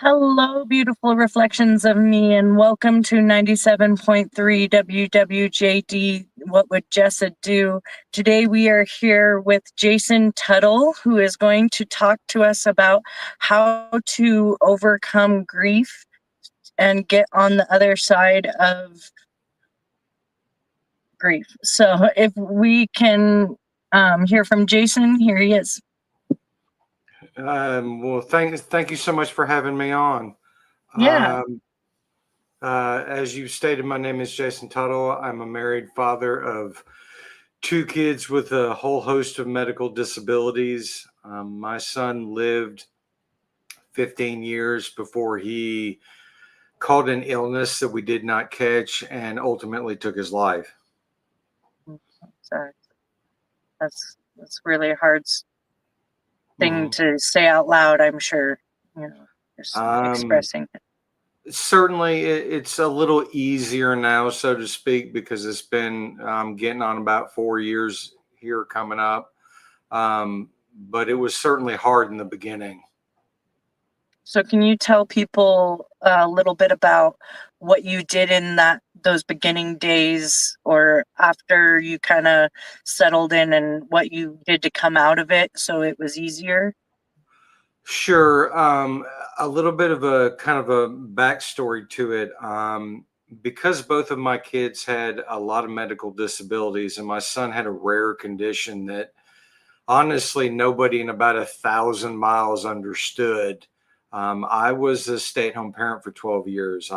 Hello, beautiful reflections of me, and welcome to 97.3 WWJD. What would Jessa do? Today, we are here with Jason Tuttle, who is going to talk to us about how to overcome grief and get on the other side of grief. So, if we can hear from Jason, here he is. Well, thank you so much for having me on. Yeah. As you stated, my name is Jason Tuttle. I'm a married father of two kids with a whole host of medical disabilities. My son lived 15 years before he caught an illness that we did not catch and ultimately took his life. So that's really hard thing to say out loud, I'm sure, just expressing it. Certainly, it's a little easier now, so to speak, because it's been getting on about 4 years here coming up. But it was certainly hard in the beginning. So can you tell people a little bit about what you did in those beginning days or after you kind of settled in and what you did to come out of it so it was easier? Sure. A little bit of a kind of a backstory to it. Because both of my kids had a lot of medical disabilities, and my son had a rare condition that honestly nobody in about 1,000 miles understood. I was a stay-at-home parent for 12 years.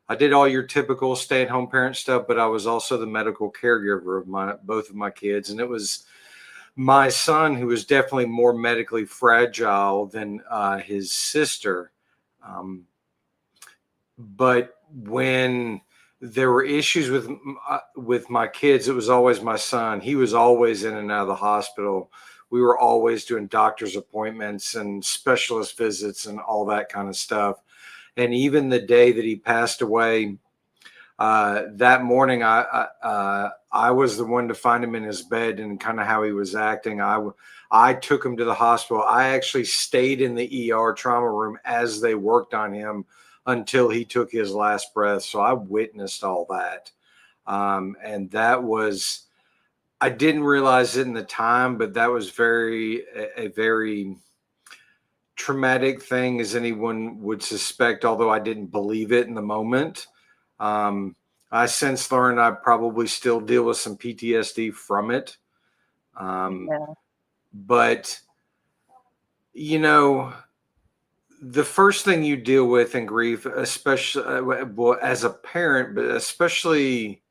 I did all your typical stay-at-home parent stuff, but I was also the medical caregiver of both of my kids, and it was my son, who was definitely more medically fragile than his sister. But when there were issues with my kids, it was always my son. He was always in and out of the hospital. We were always doing doctor's appointments and specialist visits and all that kind of stuff. And even the day that he passed away, that morning, I was the one to find him in his bed and kind of how he was acting. I took him to the hospital. I actually stayed in the ER trauma room as they worked on him until he took his last breath. So I witnessed all that. And that was, I didn't realize it in the time, but that was a very traumatic thing, as anyone would suspect, although I didn't believe it in the moment. I since learned I probably still deal with some PTSD from it. But, the first thing you deal with in grief, especially as a parent, but especially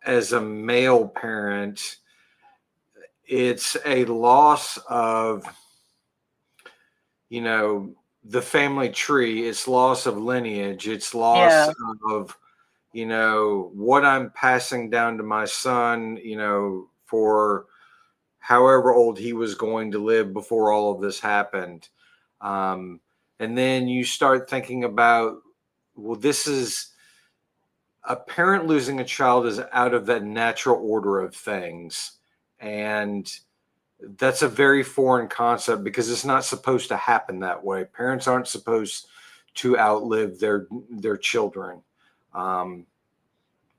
as a male parent, it's a loss of, the family tree. It's loss of lineage. It's loss of, what I'm passing down to my son, for however old he was going to live before all of this happened. And then you start thinking about, well, this is a parent losing a child is out of that natural order of things. And that's a very foreign concept because it's not supposed to happen that way. Parents aren't supposed to outlive their children. And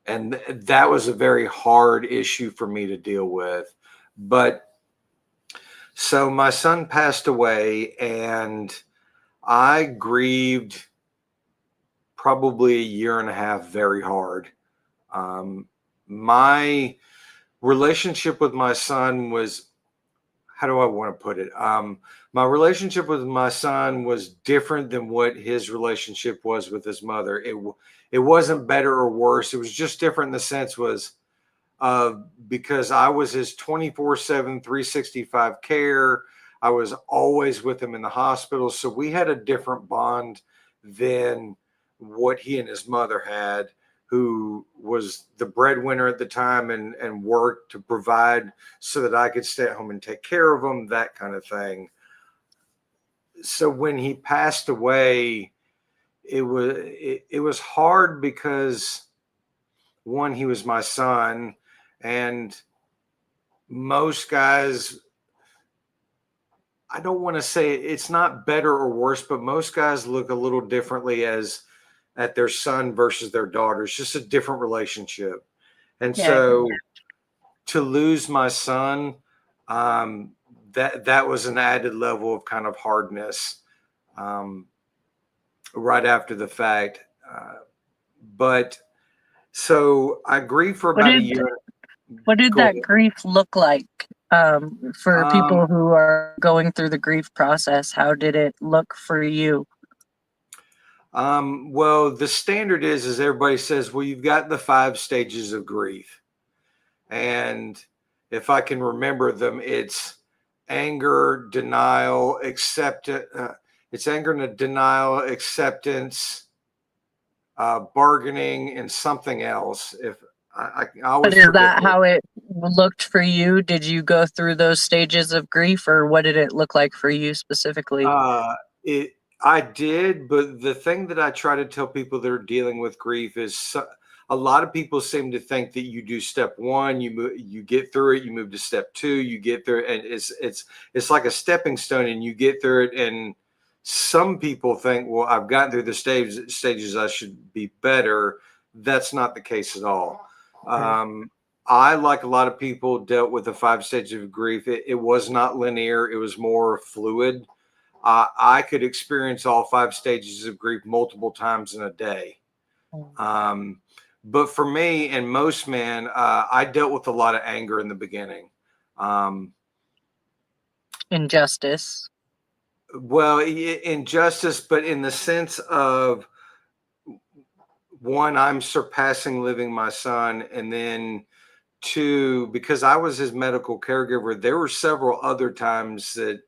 that was a very hard issue for me to deal with. But so my son passed away, and I grieved probably a year and a half very hard. My relationship with my son was, how do I want to put it? My relationship with my son was different than what his relationship was with his mother. It wasn't better or worse. It was just different in the sense was, because I was his 24/7, 365 care. I was always with him in the hospital. So we had a different bond than what he and his mother had, who was the breadwinner at the time and worked to provide so that I could stay at home and take care of him, that kind of thing. So when he passed away, it was hard because, one, he was my son. And most guys I don't want to say it's not better or worse, but most guys look a little differently as at their son versus their daughter. It's just a different relationship. And Yeah. so to lose my son, um, that was an added level of kind of hardness um, right after the fact. But so I grieved for What about a did year. what did Go that ahead. grief look like for Um, people who are going through the grief process? How did it look for you? well, the standard is everybody says, well, you've got the 5 stages of grief. And if I can remember them, it's anger, denial, acceptance. It's anger, denial, acceptance, bargaining, and something else. If I But always is forget that how it looked for you? Did you go through those stages of grief, or what did it look like for you specifically? it. I did, but the thing that I try to tell people that are dealing with grief is a lot of people seem to think that you do step one, you get through it, you move to step two, you get through it, and it's like a stepping stone, and you get through it. And some people think, well, I've gotten through the stages, I should be better. That's not the case at all. I, like a lot of people, dealt with the 5 stages of grief. It was not linear; it was more fluid. I could experience all 5 stages of grief multiple times in a day. Um, but for me and most men, I dealt with a lot of anger in the beginning. Um, Injustice. well, injustice, but in the sense of, one, I'm surpassing living my son, and then two, because I was his medical caregiver, there were several other times that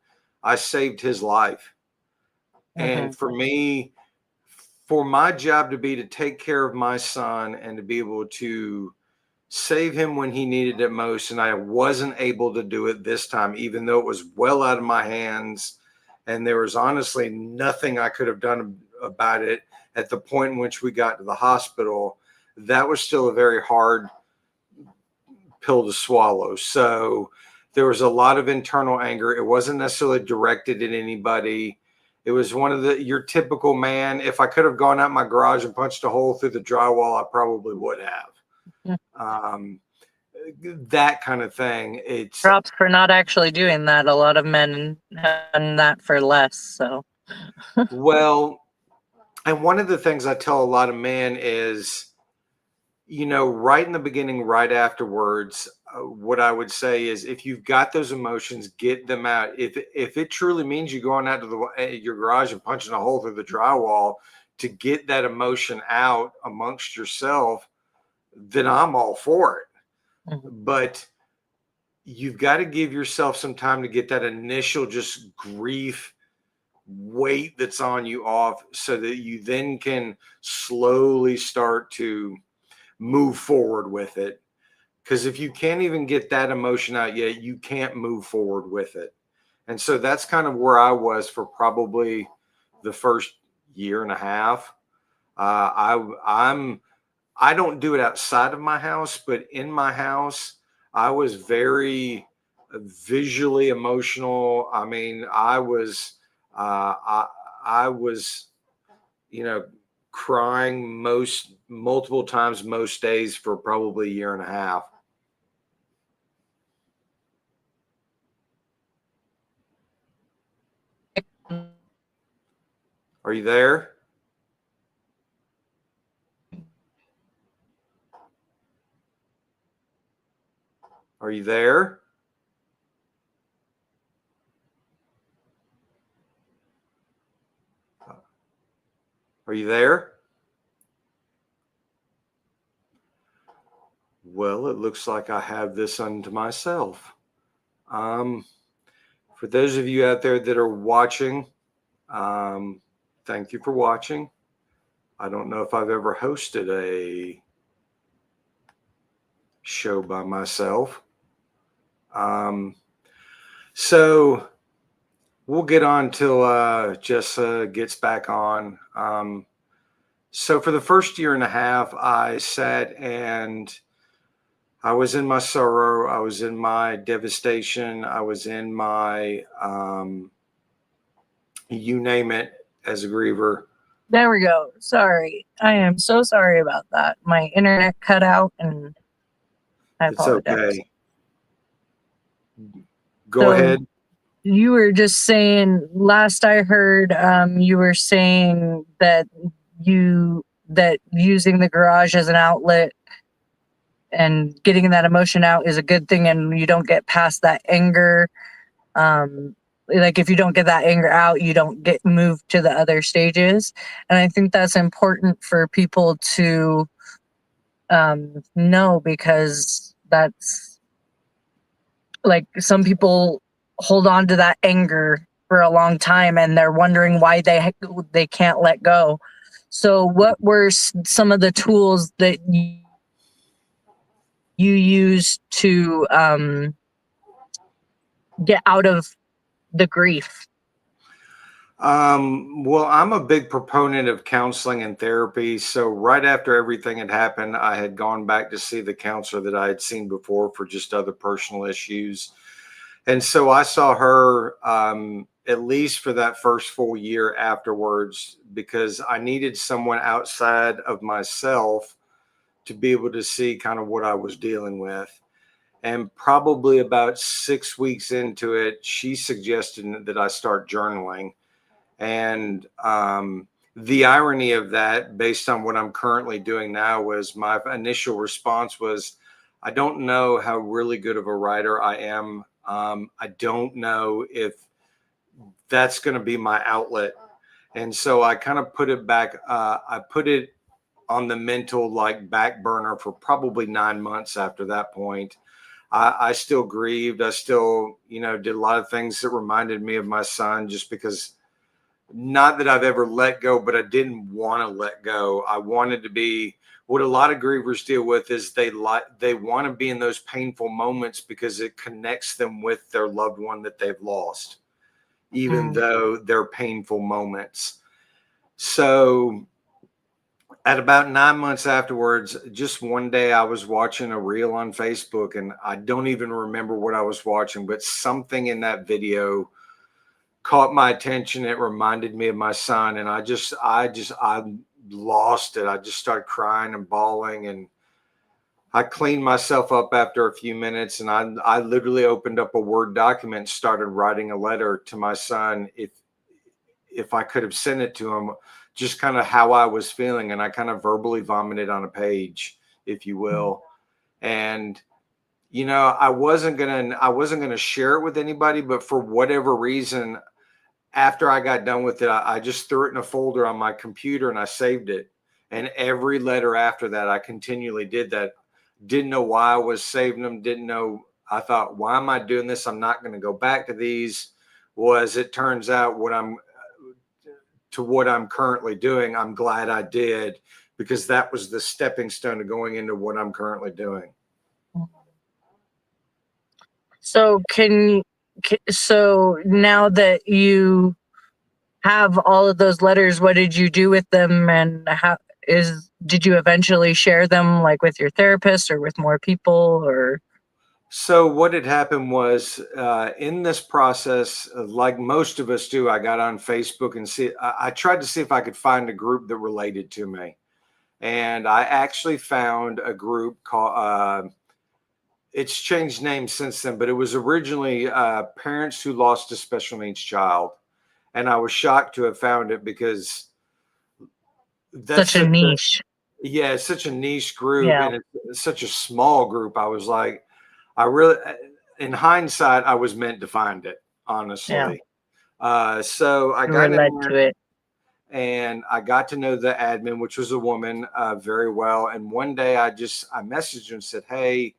I saved his life. And for me, for my job to be to take care of my son and to be able to save him when he needed it most, and I wasn't able to do it this time, even though it was well out of my hands, and there was honestly nothing I could have done about it at the point in which we got to the hospital. That was still a very hard pill to swallow. So there was a lot of internal anger. It wasn't necessarily directed at anybody. It was one of your typical man. If I could have gone out my garage and punched a hole through the drywall, I probably would have. Um, that kind of thing. It's Props for not actually doing that. A lot of men have done that for less. So well, and one of the things I tell a lot of men is, right in the beginning, right afterwards, what I would say is, if you've got those emotions, get them out. If it truly means you going out to your garage and punching a hole through the drywall to get that emotion out amongst yourself, then I'm all for it. But you've got to give yourself some time to get that initial just grief weight that's on you off, so that you then can slowly start to move forward with it. Because if you can't even get that emotion out yet, you can't move forward with it. And so that's kind of where I was for probably the first year and a half. I don't do it outside of my house, but in my house, I was very visually emotional. I mean, I was, you know, crying multiple times most days for probably a year and a half. Are you there? Are you there? Are you there? Well, it looks like I have this unto myself. For those of you out there that are watching, thank you for watching. I don't know if I've ever hosted a show by myself. So we'll get on till Jessa gets back on. So for the first year and a half, I sat and I was in my sorrow. I was in my devastation. I was in my, you name it, as a griever. There we go. Sorry. I am so sorry about that. My internet cut out and I It's apologize. okay. Go So ahead. you were just saying, last I heard, you were saying that that using the garage as an outlet and getting that emotion out is a good thing, and you don't get past that anger. Like if you don't get that anger out, you don't get moved to the other stages. And I think that's important for people to know, because that's like some people hold on to that anger for a long time and they're wondering why they can't let go. So what were some of the tools that you use to get out of the grief? Well, I'm a big proponent of counseling and therapy. So right after everything had happened, I had gone back to see the counselor that I had seen before for just other personal issues. And so I saw her at least for that first full year afterwards, because I needed someone outside of myself to be able to see kind of what I was dealing with. And probably about 6 weeks into it, she suggested that I start journaling. And the irony of that, based on what I'm currently doing now, was my initial response was, I don't know how really good of a writer I am. I don't know if that's going to be my outlet. And so I kind of put it back. I put it on the mental like back burner for probably 9 months after that point. I still grieved. I still, did a lot of things that reminded me of my son, just because, not that I've ever let go, but I didn't want to let go. I wanted to be, what a lot of grievers deal with is they want to be in those painful moments because it connects them with their loved one that they've lost, even though they're painful moments. So at about 9 months afterwards, just one day I was watching a reel on Facebook, and I don't even remember what I was watching, but something in that video caught my attention. It reminded me of my son, and I lost it. I just started crying and bawling, and I cleaned myself up after a few minutes, and I literally opened up a Word document and started writing a letter to my son. If I could have sent it to him, just kind of how I was feeling, and I kind of verbally vomited on a page, if you will. And I wasn't gonna share it with anybody, but for whatever reason, after I got done with it, I just threw it in a folder on my computer and I saved it. And every letter after that, I continually did that. Didn't know why I was saving them. Didn't know. I thought, why am I doing this? I'm not going to go back to these. It turns out what I'm currently doing, I'm glad I did, because that was the stepping stone to going into what I'm currently doing. So so now that you have all of those letters, what did you do with them, and did you eventually share them, like with your therapist or with more people, or? So what had happened was, in this process, like most of us do, I got on Facebook and I tried to see if I could find a group that related to me. And I actually found a group called, it's changed names since then, but it was originally Parents Who Lost a Special Needs Child. And I was shocked to have found it, because that's Such a niche. yeah, it's such a niche group, Yeah. and it's such a small group. I was like, I really, in hindsight, I was meant to find it, honestly. So I You were got in led there to it. and I got to know the admin, which was a woman, very well. And one day I messaged her and said, hey,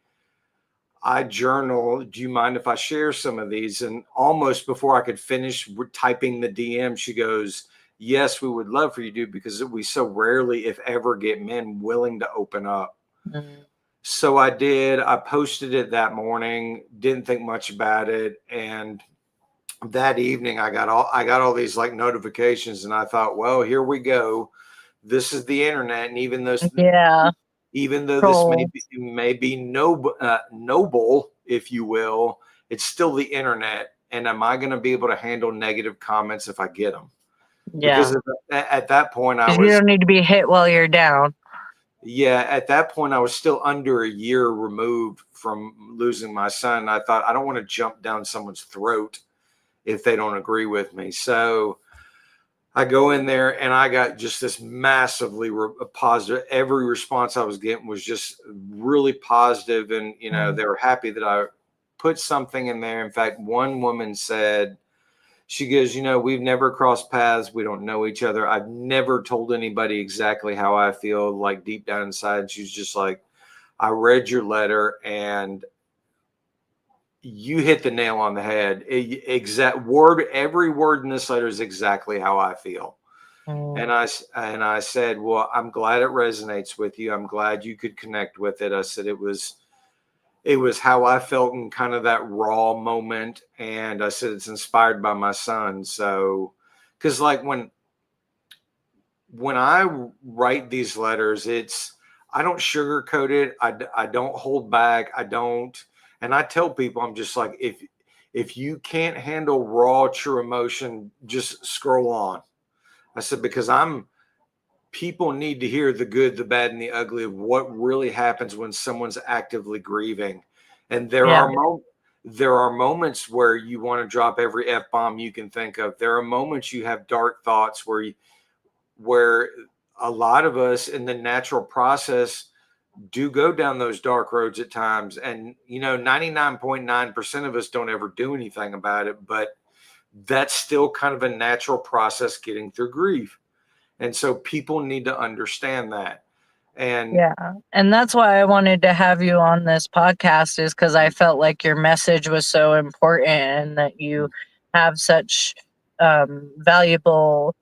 I journal. Do you mind if I share some of these? And almost before I could finish typing the DM, she goes, yes, we would love for you to, because we so rarely, if ever, get men willing to open up. So I did. I posted it that morning, didn't think much about it. And that evening I got all these like notifications, and I thought, well, here we go. This is the internet. And even those, Yeah. even though this Troll. may be noble, if you will, it's still the internet. And am I going to be able to handle negative comments if I get them? Yeah. Because at that point, I Because you was, don't need to be hit while you're down. yeah, at that point, I was still under a year removed from losing my son. I thought, I don't want to jump down someone's throat if they don't agree with me. So I go in there and I got just this massively positive. Every response I was getting was just really positive, and they were happy that I put something in there. In fact, one woman said, she goes, we've never crossed paths. We don't know each other. I've never told anybody exactly how I feel, like deep down inside. She's just like, I read your letter and you hit the nail on the head. Exact word, every word in this letter is exactly how I feel. And I said, well, I'm glad it resonates with you. I'm glad you could connect with it. I said it was how I felt in kind of that raw moment. And I said it's inspired by my son. So, because like when I write these letters, I don't sugarcoat it. I don't hold back. I don't. And I tell people, I'm just like, if you can't handle raw, true emotion, just scroll on. I said, because people need to hear the good, the bad, and the ugly of what really happens when someone's actively grieving. And there Yeah. are moments where you want to drop every F-bomb you can think of. There are moments you have dark thoughts where a lot of us in the natural process do go down those dark roads at times. And 99.9% of us don't ever do anything about it, but that's still kind of a natural process getting through grief. And so people need to understand that. And Yeah. And that's why I wanted to have you on this podcast, is because I felt like your message was so important and that you have such valuable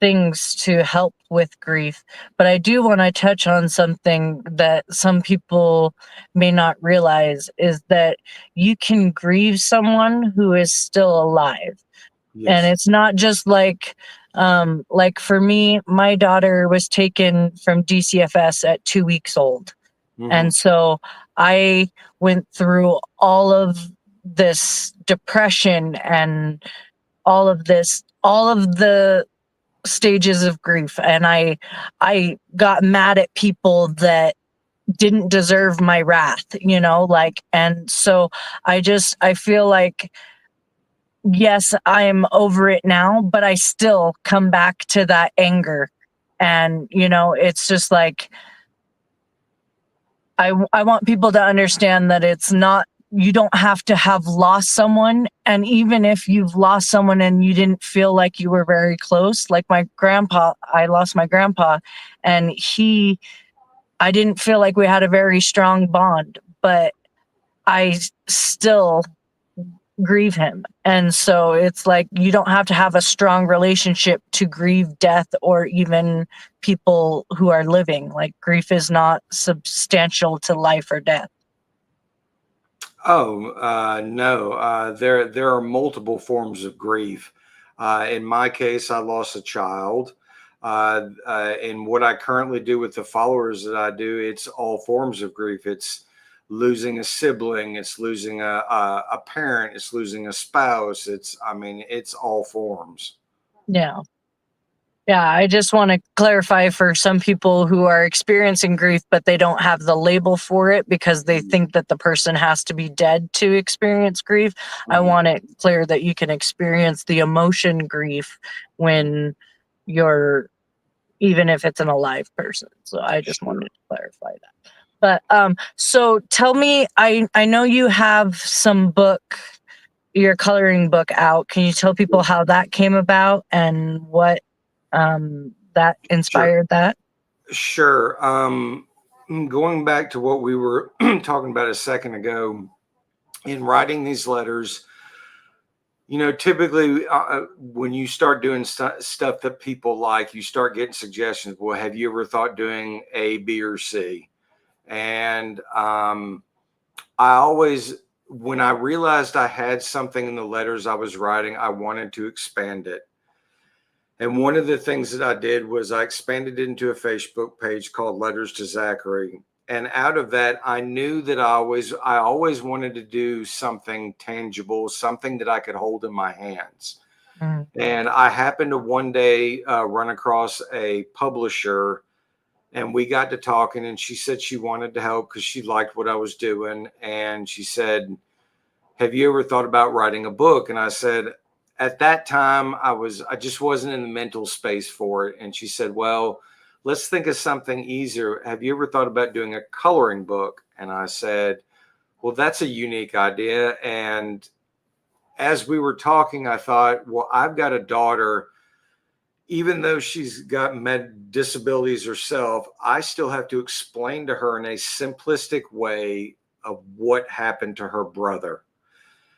things to help with grief. But I do want to touch on something that some people may not realize, is that you can grieve someone who is still alive. And yes, it's not just like for me, my daughter was taken from DCFS at 2 weeks old. mm-hmm. And so I went through all of this depression and all of the stages of grief. And I got mad at people that didn't deserve my wrath, and so I feel like, yes, I'm over it now, but I still come back to that anger. And, it's just like, I want people to understand that it's not, you don't have to have lost someone. And even if you've lost someone and you didn't feel like you were very close, like I lost my grandpa, and I didn't feel like we had a very strong bond, but I still grieve him. And so it's like, you don't have to have a strong relationship to grieve death or even people who are living. Like, grief is not substantial to life or death. Oh, no. There are multiple forms of grief. In my case, I lost a child. And what I currently do with the followers that I do, it's all forms of grief. It's losing a sibling. It's losing a parent. It's losing a spouse. It's all forms. Yeah. Yeah, I just want to clarify for some people who are experiencing grief, but they don't have the label for it because they think that the person has to be dead to experience grief. I Mhm. want it clear that you can experience the emotion grief when you're, even if it's an alive person. So I just wanted Sure. to clarify that. But so tell me, I know you have your coloring book out. Can you tell people how that came about and what that Sure. inspired that? Sure. Going back to what we were talking about a second ago, in writing these letters, typically when you start doing stuff that people like, you start getting suggestions. Well, have you ever thought doing A, B, or C? And I always, when I realized I had something in the letters I was writing, I wanted to expand it. And one of the things that I did was I expanded it into a Facebook page called Letters to Zachary. and out of that, I knew that I always wanted to do something tangible, something that I could hold in my hands. Mm. And I happened to one day run across a publisher, and we got to talking, and she said she wanted to help because she liked what I was doing. And she said, have you ever thought about writing a book? And I said, at that time, I just wasn't in the mental space for it. And she said, well, let's think of something easier. Have you ever thought about doing a coloring book? And I said, well, that's a unique idea. And as we were talking, I thought, well, I've got a daughter. Even though she's got disabilities herself, I still have to explain to her in a simplistic way of what happened to her brother,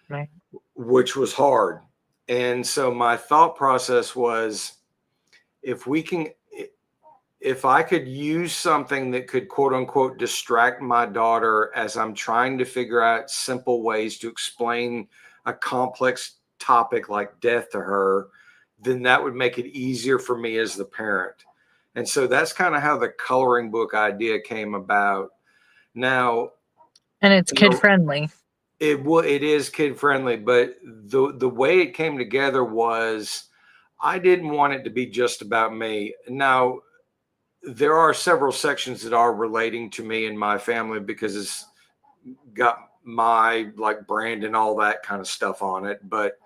Right. which was hard. And so my thought process was, if I could use something that could quote unquote distract my daughter as I'm trying to figure out simple ways to explain a complex topic like death to her, then that would make it easier for me as the parent. And so that's kind of how the coloring book idea came about. Now, And it's kid friendly. it is kid friendly, but the way it came together was I didn't want it to be just about me. Now, there are several sections that are relating to me and my family because it's got my like brand and all that kind of stuff on it. But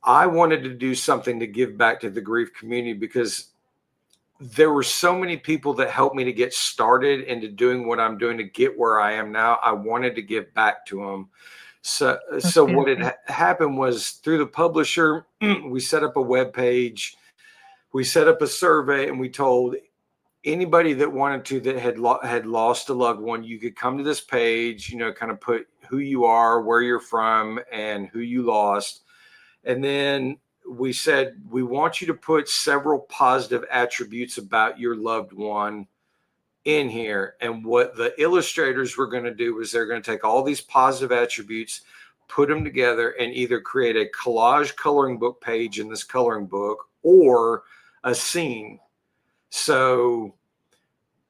I wanted to do something to give back to the grief community because there were so many people that helped me to get started into doing what I'm doing to get where I am now. I wanted to give back to them. So what had happened was through the publisher, we set up a web page, we set up a survey, and we told anybody that wanted to that had lost a loved one, you could come to this page, kind of put who you are, where you're from, and who you lost. And then we said, we want you to put several positive attributes about your loved one in here. And what the illustrators were going to do was they're going to take all these positive attributes, put them together, and either create a collage coloring book page in this coloring book or a scene. So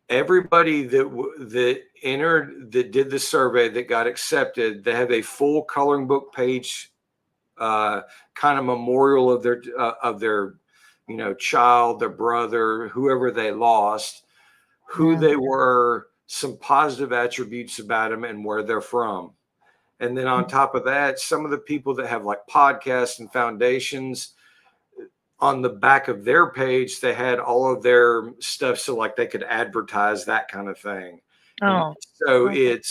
everybody that entered, that did the survey, that got accepted, they have a full coloring book page, kind of memorial of their child, their brother, whoever they lost, who they were, some positive attributes about them, and where they're from. And then on top of that, some of the people that have like podcasts and foundations, on the back of their page, they had all of their stuff so like they could advertise that kind of thing. Oh, so it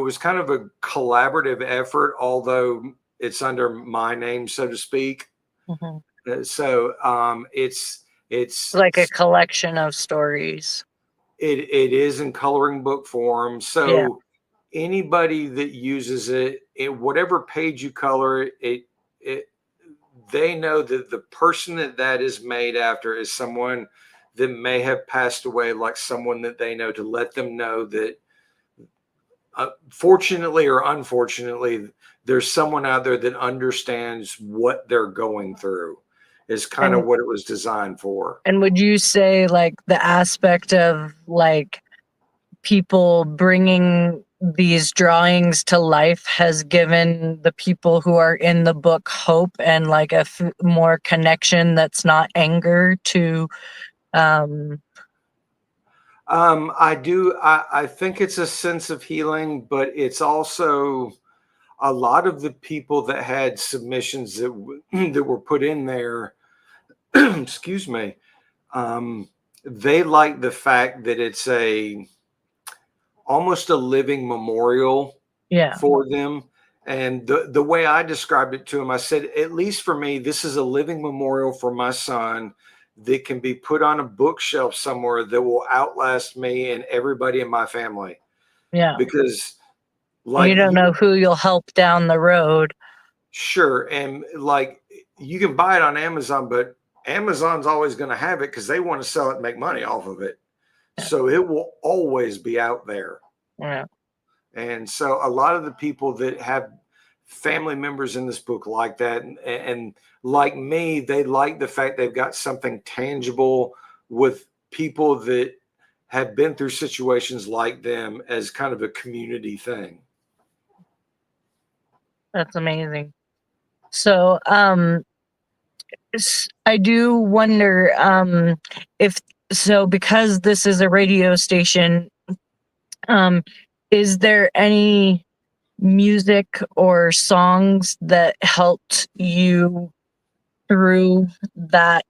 was kind of a collaborative effort, although it's under my name, so to speak. mm-hmm. So it's like a collection of stories. It is in coloring book form. So anybody that uses it, whatever page you color it, they know that the person that is made after is someone that may have passed away, like someone that they know, to let them know that fortunately or unfortunately, there's someone out there that understands what they're going through, is kind of what it was designed for. And would you say like the aspect of like people bringing these drawings to life has given the people who are in the book hope and like a more connection that's not anger to I do. I think it's a sense of healing, but it's also a lot of the people that had submissions that were put in there. Excuse me. They like the fact that it's almost a living memorial for them. And the way I described it to them, I said, at least for me, this is a living memorial for my son that can be put on a bookshelf somewhere that will outlast me and everybody in my family. Yeah. Because like you don't know who you'll help down the road. Sure. And like you can buy it on Amazon, but Amazon's always going to have it because they want to sell it and make money off of it. Yeah. So it will always be out there. Yeah. And so a lot of the people that have family members in this book like that, and like me, they like the fact they've got something tangible with people that have been through situations like them as kind of a community thing. That's amazing. So, I do wonder, if so, because this is a radio station, um, is there any music or songs that helped you through that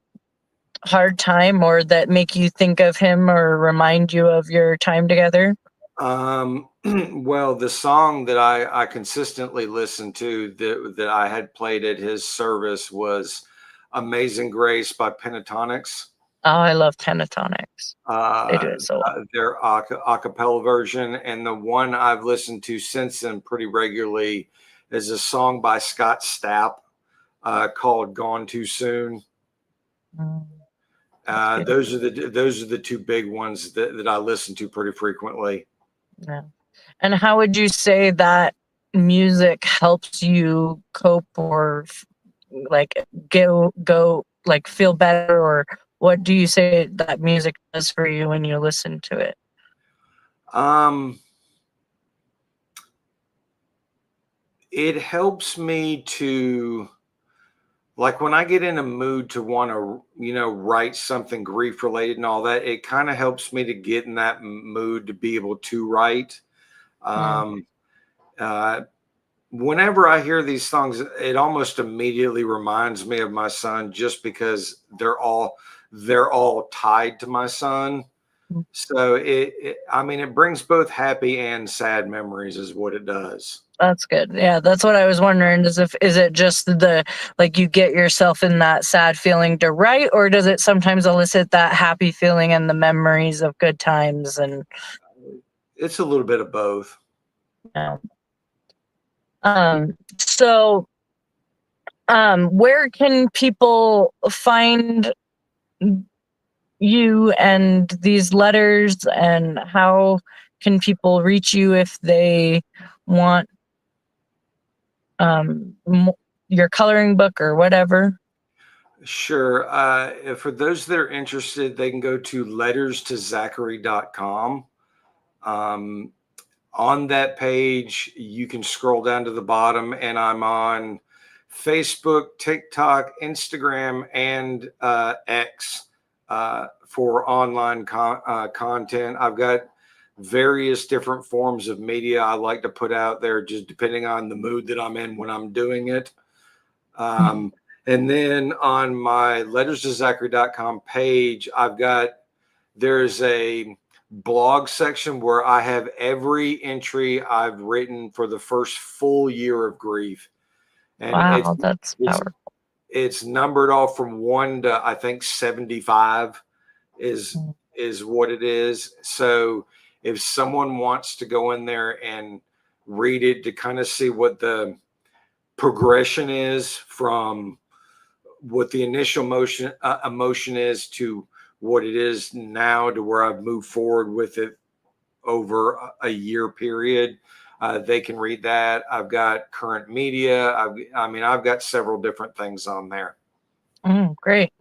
hard time, or that make you think of him or remind you of your time together? Well, the song that I consistently listened to that I had played at his service was Amazing Grace by Pentatonics. Oh, I love Pentatonics. They do it so well. Their a cappella version, and the one I've listened to since then pretty regularly is a song by Scott Stapp called "Gone Too Soon." Mm, that's Those are the two big ones that I listen to pretty frequently. yeah. And how would you say that music helps you cope, or like go like feel better, or what do you say that music does for you when you listen to it? Um, it helps me to, like, when I get in a mood to want to, write something grief related and all that, it kind of helps me to get in that mood to be able to write. Mm, Um, uh, Whenever I hear these songs, it almost immediately reminds me of my son, just because they're all tied to my son. mm. So I mean, it brings both happy and sad memories, is what it does. That's good. Yeah, that's what I was wondering, is it just the, like, you get yourself in that sad feeling to write, or does it sometimes elicit that happy feeling and the memories of good times? And It's a little bit of both. yeah. So, where can people find you and these letters, and how can people reach you if they want your coloring book or whatever? Sure. For those that are interested, they can go to letterstozachary.com. Um, on that page, you can scroll down to the bottom, and I'm on Facebook, TikTok, Instagram, and X for online content. I've got various different forms of media I like to put out there, just depending on the mood that I'm in when I'm doing it. And then on my letterstozachary.com page, there's a blog section where I have every entry I've written for the first full year of grief. And Wow, that's it's powerful. it's numbered off from 1 to, I think, 75 is Mm. what it is. So if someone wants to go in there and read it to kind of see what the progression is from what the initial emotion is to what it is now, to where I've moved forward with it over a year period, they can read that. I've got current media. I've got several different things on there. Great.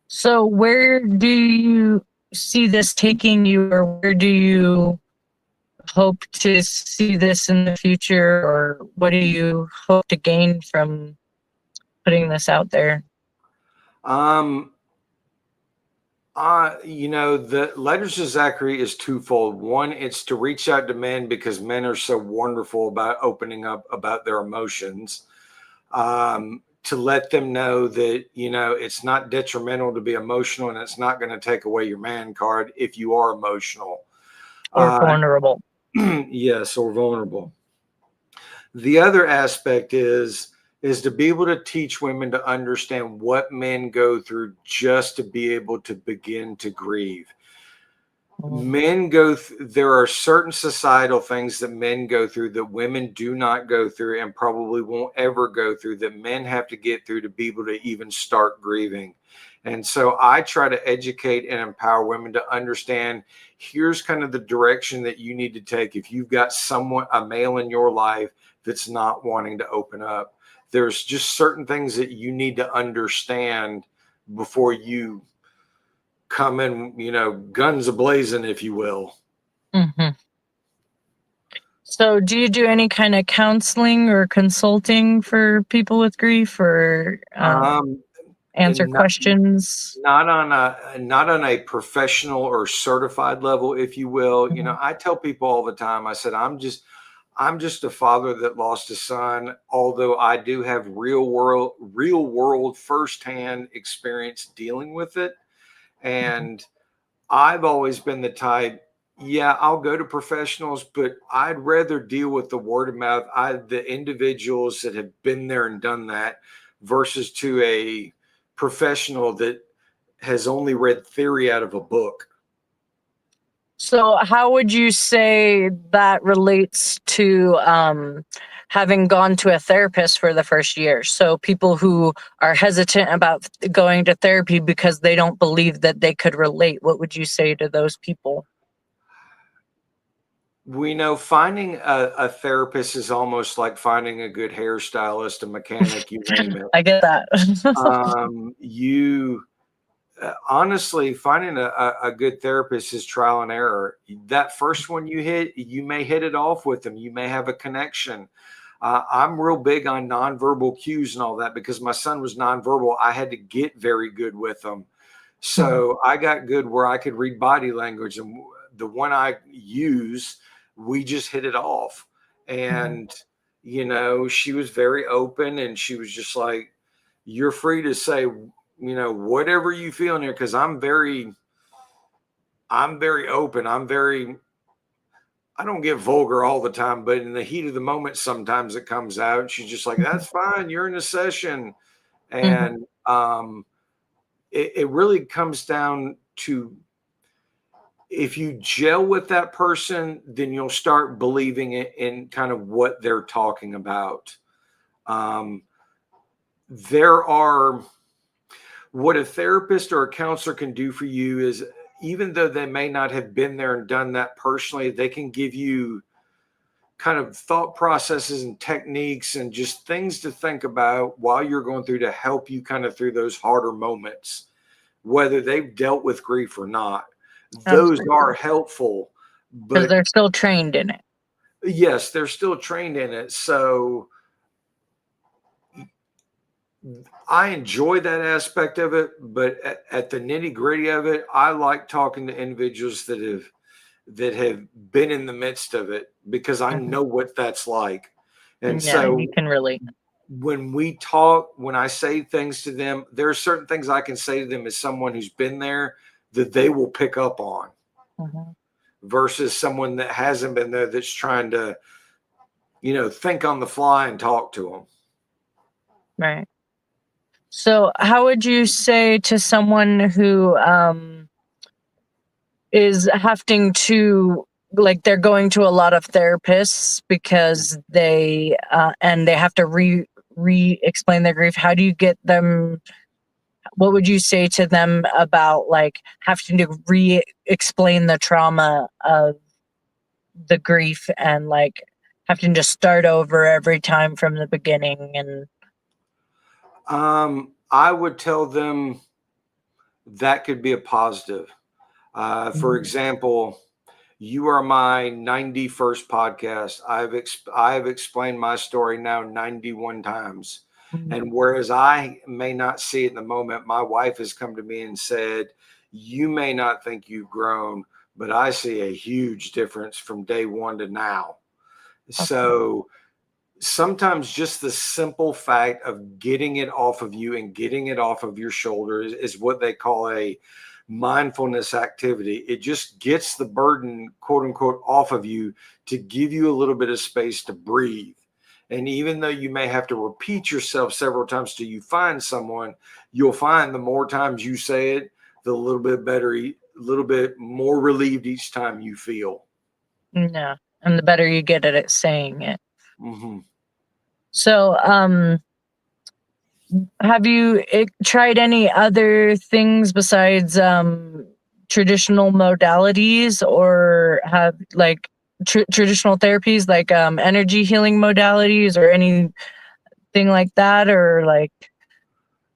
So where do you see this taking you, or where do you hope to see this in the future, or what do you hope to gain from putting this out there? Um, the Letters to Zachary is twofold. One, it's to reach out to men, because men are so wonderful about opening up about their emotions. To let them know that, it's not detrimental to be emotional, and it's not going to take away your man card if you are emotional. Or vulnerable? Yes, or vulnerable. The other aspect is to be able to teach women to understand what men go through, just to be able to begin to grieve. There are certain societal things that men go through that women do not go through, and probably won't ever go through, that men have to get through to be able to even start grieving. And so I try to educate and empower women to understand, here's kind of the direction that you need to take if you've got a male in your life that's not wanting to open up. There's just certain things that you need to understand before you come in, guns a-blazing, if you will. Mm-hmm. So do you do any kind of counseling or consulting for people with grief, or answer And not, questions? not on a professional or certified level, if you will. Mhm. I tell people all the time, I said, I'm just a father that lost a son, although I do have real world firsthand experience dealing with it. And I've always been the type, yeah, I'll go to professionals, but I'd rather deal with the word of mouth, the individuals that have been there and done that, versus to a professional that has only read theory out of a book. So how would you say that relates to having gone to a therapist for the first year? So people who are hesitant about going to therapy because they don't believe that they could relate, what would you say to those people? We know finding a therapist is almost like finding a good hairstylist, a mechanic, you name it. I get that. You honestly, finding a good therapist is trial and error. That first one you hit, you may hit it off with them. You may have a connection. I'm real big on nonverbal cues and all that because my son was nonverbal. I had to get very good with him. So I got good where I could read body language. And the one I use, we just hit it off. And, she was very open and she was just like, you're free to say, whatever you feel in there. Cause I'm very open. I don't get vulgar all the time, but in the heat of the moment, sometimes it comes out. She's just like, that's fine. You're in a session. And, it really comes down to, if you gel with that person, then you'll start believing in kind of what they're talking about. What a therapist or a counselor can do for you is, even though they may not have been there and done that personally, they can give you kind of thought processes and techniques and just things to think about while you're going through to help you kind of through those harder moments, whether they've dealt with grief or not. Those are helpful, Because but they're still trained in it. yes, they're still trained in it. So I enjoy that aspect of it, but at the nitty gritty of it, I like talking to individuals that have been in the midst of it, because I know what that's like. And Yeah, so you can relate. when we talk, when I say things to them, there are certain things I can say to them as someone who's been there that they will pick up on, versus someone that hasn't been there that's trying to, think on the fly and talk to them. Right. So how would you say to someone who is having to, like, they're going to a lot of therapists because they and they have to re-explain their grief? How do you get them, what would you say to them about like having to re-explain the trauma of the grief and like having to start over every time from the beginning? And I would tell them that could be a positive. For example, you are my 91st podcast. I've explained my story now 91 times. And whereas I may not see it in the moment, my wife has come to me and said, you may not think you've grown, but I see a huge difference from day one to now. So sometimes just the simple fact of getting it off of you and getting it off of your shoulders is what they call a mindfulness activity. It just gets the burden, quote unquote, off of you to give you a little bit of space to breathe. And even though you may have to repeat yourself several times till you find someone, you'll find the more times you say it, the little bit better, a little bit more relieved each time you feel. yeah, and the better you get at saying it. Mm-hmm. So have you tried any other things besides traditional modalities, or have like traditional therapies like energy healing modalities or anything like that, or like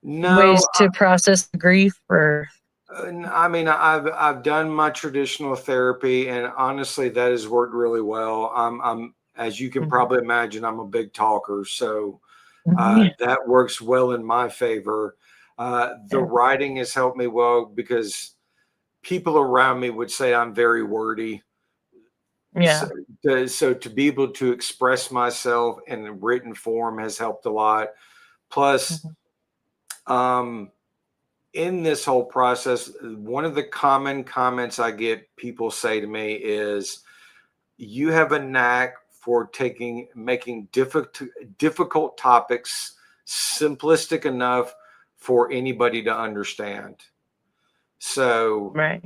No, ways to process grief? Or I mean, I've done my traditional therapy, and honestly, that has worked really well. I'm as you can Mhm. probably imagine, I'm a big talker, so Yeah, that works well in my favor. The yeah, writing has helped me well because people around me would say I'm very wordy. So, yeah. so to be able to express myself in written form has helped a lot. Plus, Mhm. um, in this whole process, one of the common comments I get people say to me is, "You have a knack for making difficult topics simplistic enough for anybody to understand." So Right.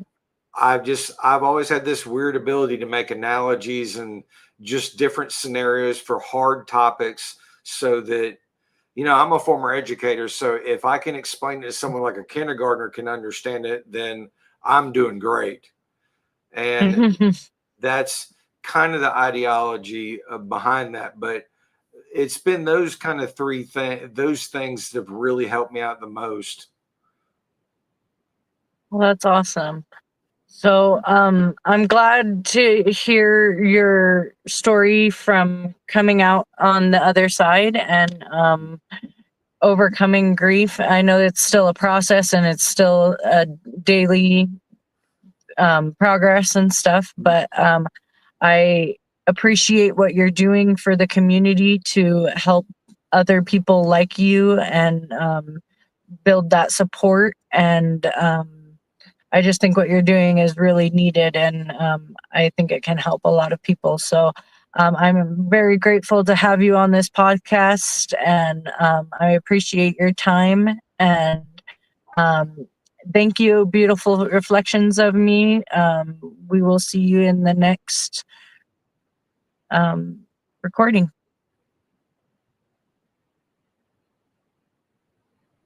I've always had this weird ability to make analogies and just different scenarios for hard topics so that, I'm a former educator, so if I can explain it to someone like a kindergartner can understand it, then I'm doing great. And that's kind of the ideology behind that. But it's been those kind of those things that have really helped me out the most. Well, that's awesome. So, I'm glad to hear your story from coming out on the other side and overcoming grief. I know it's still a process and it's still a daily progress and stuff, but I appreciate what you're doing for the community to help other people like you and build that support. And I just think what you're doing is really needed, and I think it can help a lot of people. So I'm very grateful to have you on this podcast, and I appreciate your time. And um, thank you, beautiful reflections of me. We will see you in the next recording.